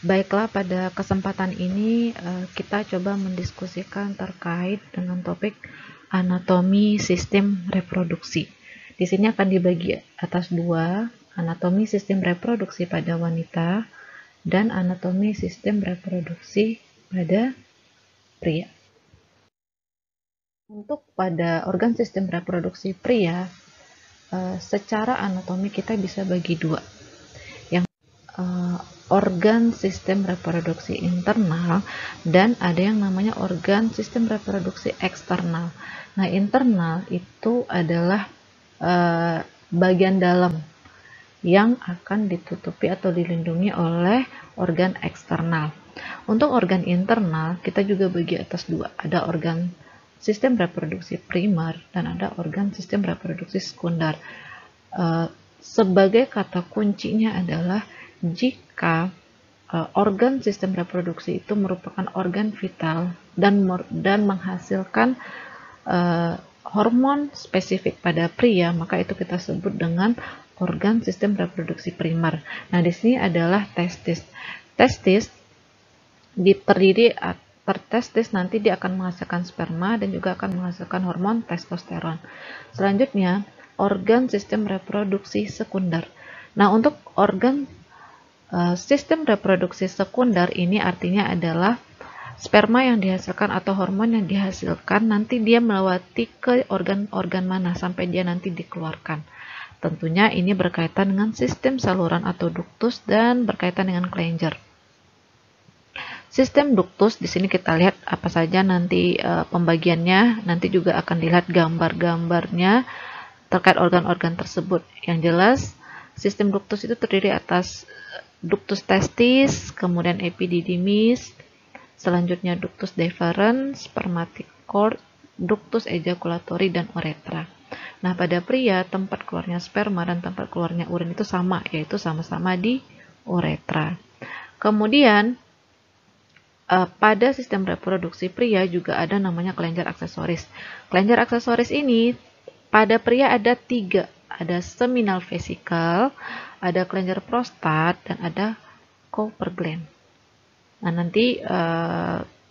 Baiklah, pada kesempatan ini kita coba mendiskusikan terkait dengan topik anatomi sistem reproduksi. Di sini akan dibagi atas dua, anatomi sistem reproduksi pada wanita dan anatomi sistem reproduksi pada pria. Untuk pada organ sistem reproduksi pria, secara anatomi kita bisa bagi dua. Organ sistem reproduksi internal dan ada yang namanya organ sistem reproduksi eksternal. Nah, internal itu adalah bagian dalam yang akan ditutupi atau dilindungi oleh organ eksternal. Untuk organ internal kita juga bagi atas dua, ada organ sistem reproduksi primer dan ada organ sistem reproduksi sekunder. Sebagai kata kuncinya adalah jika organ sistem reproduksi itu merupakan organ vital dan menghasilkan hormon spesifik pada pria, maka itu kita sebut dengan organ sistem reproduksi primer. Nah, di sini adalah testis. Testis terdiri testis nanti dia akan menghasilkan sperma dan juga akan menghasilkan hormon testosteron. Selanjutnya, organ sistem reproduksi sekunder. Nah, untuk organ sistem reproduksi sekunder ini artinya adalah sperma yang dihasilkan atau hormon yang dihasilkan nanti dia melewati ke organ-organ mana sampai dia nanti dikeluarkan. Tentunya ini berkaitan dengan sistem saluran atau ductus dan berkaitan dengan kelenjar. Sistem ductus di sini kita lihat apa saja nanti pembagiannya, nanti juga akan dilihat gambar-gambarnya terkait organ-organ tersebut. Yang jelas, sistem ductus itu terdiri atas ductus testis, kemudian epididymis, selanjutnya ductus deferens, spermatic cord, ductus ejaculatori, dan uretra. Nah, pada pria tempat keluarnya sperma dan tempat keluarnya urin itu sama, yaitu sama-sama di uretra. Kemudian pada sistem reproduksi pria juga ada namanya kelenjar aksesoris. Kelenjar aksesoris ini pada pria ada 3, ada seminal vesicle, ada kelenjar prostat, dan ada Cowper gland. Nah, nanti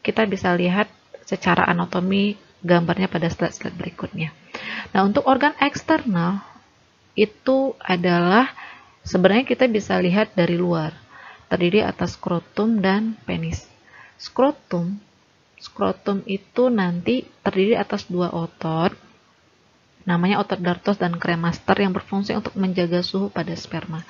kita bisa lihat secara anatomi gambarnya pada slide-slide berikutnya. Nah, untuk organ eksternal itu adalah sebenarnya kita bisa lihat dari luar, terdiri atas skrotum dan penis. Skrotum itu nanti terdiri atas 2 otot, namanya otot Dartos dan kremaster yang berfungsi untuk menjaga suhu pada sperma.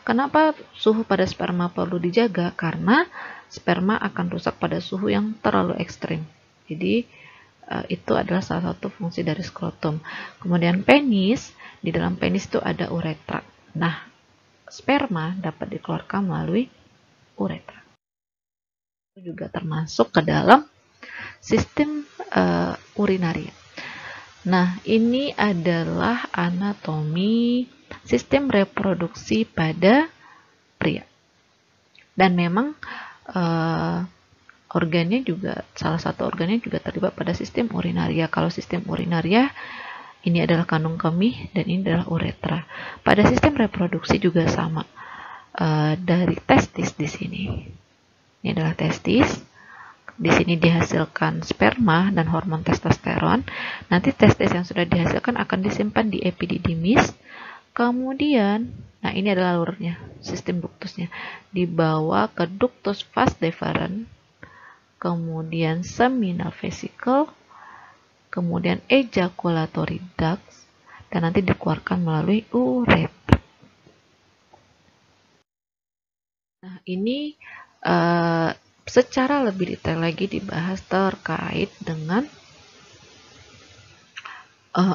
Kenapa suhu pada sperma perlu dijaga? Karena sperma akan rusak pada suhu yang terlalu ekstrim. Jadi itu adalah salah satu fungsi dari skrotum. Kemudian penis, di dalam penis itu ada uretra. Nah, sperma dapat dikeluarkan melalui uretra. Itu juga termasuk ke dalam sistem urinaria. Nah, ini adalah anatomi sistem reproduksi pada pria. Dan memang organnya juga, salah satu organnya juga terlibat pada sistem urinaria. Kalau sistem urinaria, ini adalah kandung kemih dan ini adalah uretra. Pada sistem reproduksi juga sama. Dari testis di sini. Ini adalah testis. Di sini dihasilkan sperma dan hormon testosteron. Nanti testis yang sudah dihasilkan akan disimpan di epididymis. Kemudian, nah ini adalah alurnya, sistem ductusnya. Dibawa ke ductus vas deferens, kemudian seminal vesicle, kemudian ejaculatory ducts, dan nanti dikeluarkan melalui uretra. Nah, ini secara lebih detail lagi dibahas terkait dengan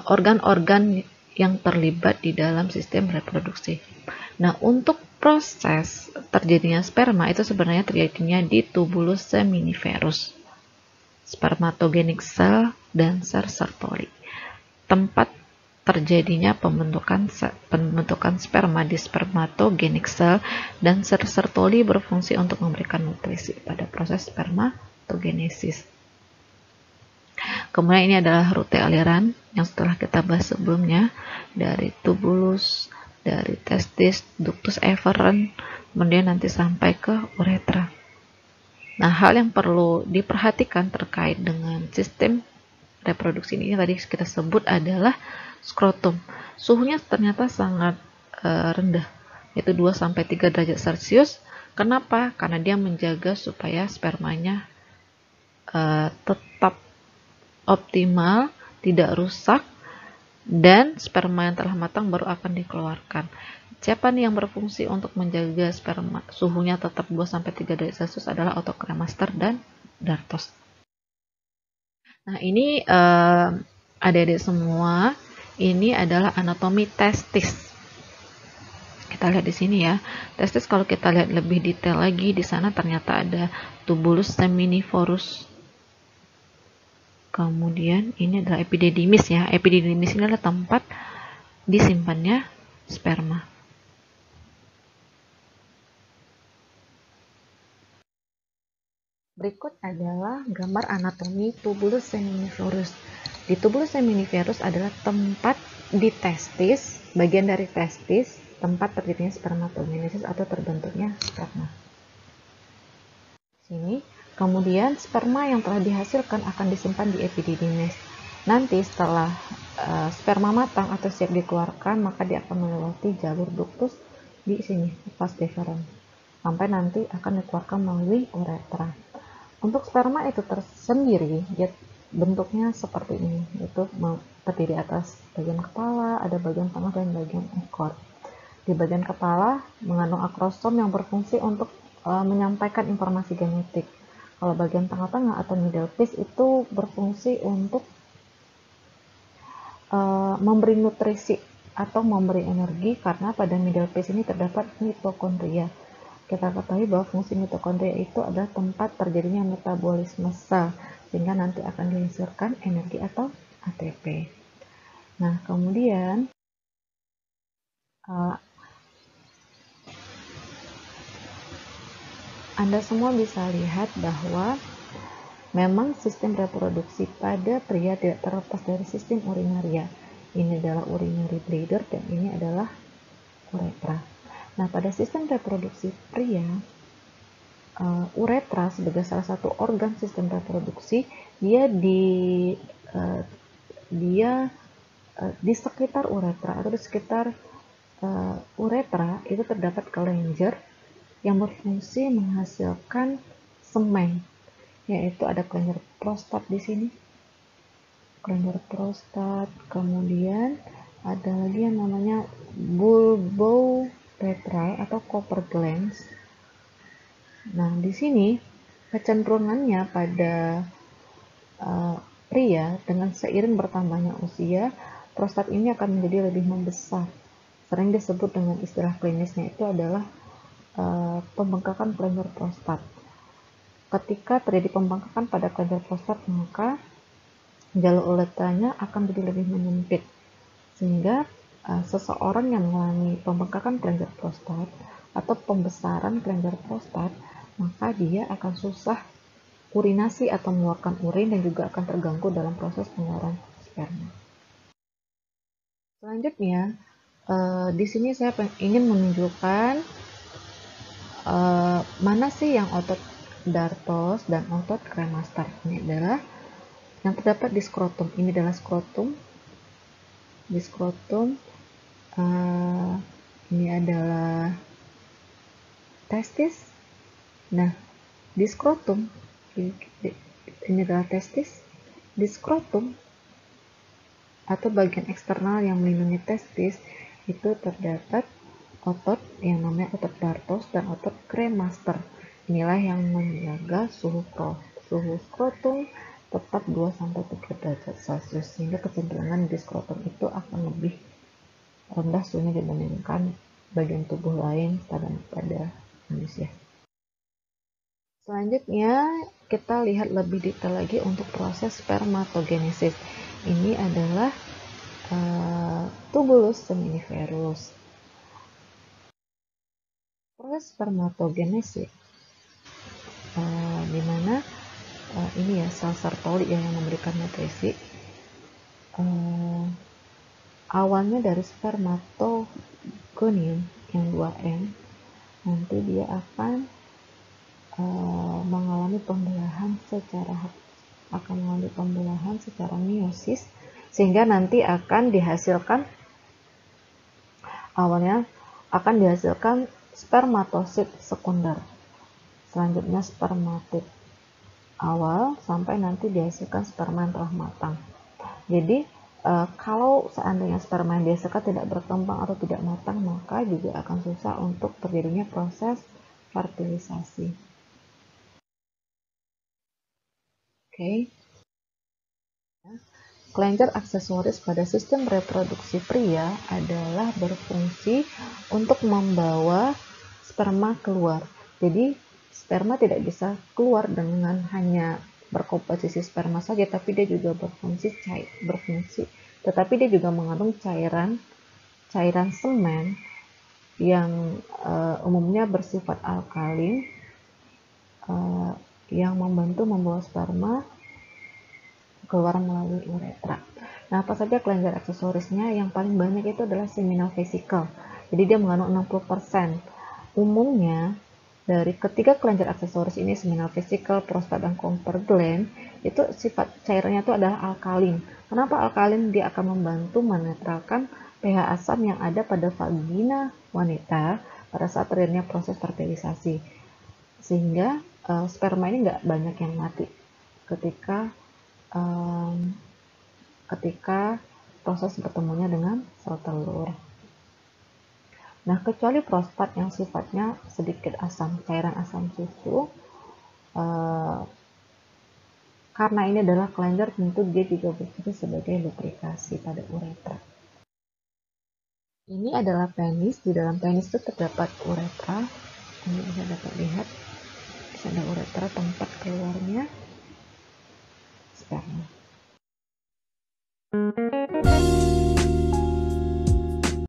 organ-organ yang terlibat di dalam sistem reproduksi. Nah, untuk proses terjadinya sperma itu sebenarnya terjadinya di tubulus seminiferus, spermatogenic cell, dan Sertoli. Tempat terjadinya pembentukan sperma di spermatogenic cell, dan Sertoli berfungsi untuk memberikan nutrisi pada proses spermatogenesis. Kemudian ini adalah rute aliran yang setelah kita bahas sebelumnya dari tubulus dari testis, ductus efferent, kemudian nanti sampai ke uretra. Nah, hal yang perlu diperhatikan terkait dengan sistem reproduksi ini tadi kita sebut adalah skrotum. Suhunya ternyata sangat rendah, yaitu 2-3 derajat Celcius. Kenapa? Karena dia menjaga supaya spermanya tetap optimal, tidak rusak, dan sperma yang telah matang baru akan dikeluarkan. Siapa nih yang berfungsi untuk menjaga sperma suhunya tetap 2-3 derajat Celcius adalah autokremaster dan dartos. Nah, ini adik-adik semua, ini adalah anatomi testis. Kita lihat di sini ya. Testis kalau kita lihat lebih detail lagi, di sana ternyata ada tubulus seminivorus. Kemudian ini adalah epididymis ya. Epididymis ini adalah tempat disimpannya sperma. Berikut adalah gambar anatomi tubulus seminivorus. Di tubulus seminivorus adalah tempat di testis, bagian dari testis, tempat terjadinya spermatogenesis atau terbentuknya sperma. Sini, kemudian sperma yang telah dihasilkan akan disimpan di epididymis. Nanti setelah sperma matang atau siap dikeluarkan, maka dia akan melewati jalur ductus di sini, vas deferens, sampai nanti akan dikeluarkan melalui uretra. Untuk sperma itu tersendiri, dia bentuknya seperti ini, yaitu terdiri atas bagian kepala, ada bagian tengah dan bagian ekor. Di bagian kepala mengandung akrosom yang berfungsi untuk menyampaikan informasi genetik. Kalau bagian tengah-tengah atau middle piece itu berfungsi untuk memberi nutrisi atau memberi energi, karena pada middle piece ini terdapat mitokondria. Kita ketahui bahwa fungsi mitokondria itu adalah tempat terjadinya metabolisme sel, sehingga nanti akan dihasilkan energi atau ATP. Nah, kemudian Anda semua bisa lihat bahwa memang sistem reproduksi pada pria tidak terlepas dari sistem urinaria. Ini adalah urinary bladder dan ini adalah uretra. Nah, pada sistem reproduksi pria, uretra sebagai salah satu organ sistem reproduksi, dia di sekitar uretra atau di sekitar uretra itu terdapat kelenjar yang berfungsi menghasilkan semen, yaitu ada kelenjar prostat di sini, kelenjar prostat, kemudian ada lagi yang namanya bulbouretral atau Cooper glands. Nah, di sini kecenderungannya pada pria dengan seiring bertambahnya usia, prostat ini akan menjadi lebih membesar. Sering disebut dengan istilah klinisnya itu adalah pembengkakan kelenjar prostat. Ketika terjadi pembengkakan pada kelenjar prostat, maka jalur uretranya akan menjadi lebih menyempit, sehingga seseorang yang mengalami pembengkakan kelenjar prostat atau pembesaran kelenjar prostat, maka dia akan susah urinasi atau mengeluarkan urin dan juga akan terganggu dalam proses pengeluaran sperma. Selanjutnya, di sini saya ingin menunjukkan mana sih yang otot dartos dan otot kremaster. Ini adalah yang terdapat di skrotum. Ini adalah skrotum. Di skrotum ini adalah testis. Nah, di skrotum ini adalah testis. Di skrotum atau bagian eksternal yang melindungi testis itu terdapat otot yang namanya otot dartos dan otot kremaster. Inilah yang menjaga suhu skrotum tetap 2-3 derajat Celcius, sehingga kecenderungan di skrotum itu akan lebih rendah suhunya dibandingkan bagian tubuh lain pada manusia. Selanjutnya kita lihat lebih detail lagi untuk proses spermatogenesis. Ini adalah tubulus seminiferus. Proses spermatogenesis di mana ini ya sel Sertoli yang memberikan nutrisi. Awalnya dari meconium yang 2M, nanti dia akan mengalami pembelahan secara meiosis, sehingga nanti akan dihasilkan spermatosit sekunder, selanjutnya spermatid awal, sampai nanti dihasilkan sperma yang telah matang. Jadi kalau seandainya sperma yang dihasilkan tidak berkembang atau tidak matang, maka juga akan susah untuk terjadinya proses fertilisasi. Oke. Kelenjar aksesoris pada sistem reproduksi pria adalah berfungsi untuk membawa sperma keluar. Jadi sperma tidak bisa keluar dengan hanya berkomposisi sperma saja, tapi dia juga tetapi dia juga mengandung cairan semen yang umumnya bersifat alkalin, yang membantu membawa sperma keluar melalui uretra. Nah, apa saja kelenjar aksesorisnya? Yang paling banyak itu adalah seminal vesicle. Jadi dia mengandung 60%. Umumnya dari ketiga kelenjar aksesoris ini, seminal vesicle, prostat, dan Kompler gland, itu sifat cairannya itu adalah alkalin. Kenapa alkalin? Dia akan membantu menetralkan pH asam yang ada pada vagina wanita pada saat terjadinya proses fertilisasi, sehingga sperma ini nggak banyak yang mati ketika proses bertemunya dengan sel telur. Nah, kecuali prostat yang sifatnya sedikit asam, cairan asam susu, karena ini adalah kelenjar, tentu dia juga berfungsi sebagai lubrikasi pada uretra. Ini adalah penis. Di dalam penis itu terdapat uretra. Ini bisa dapat lihat, bisa ada uretra tempat keluarnya sperma.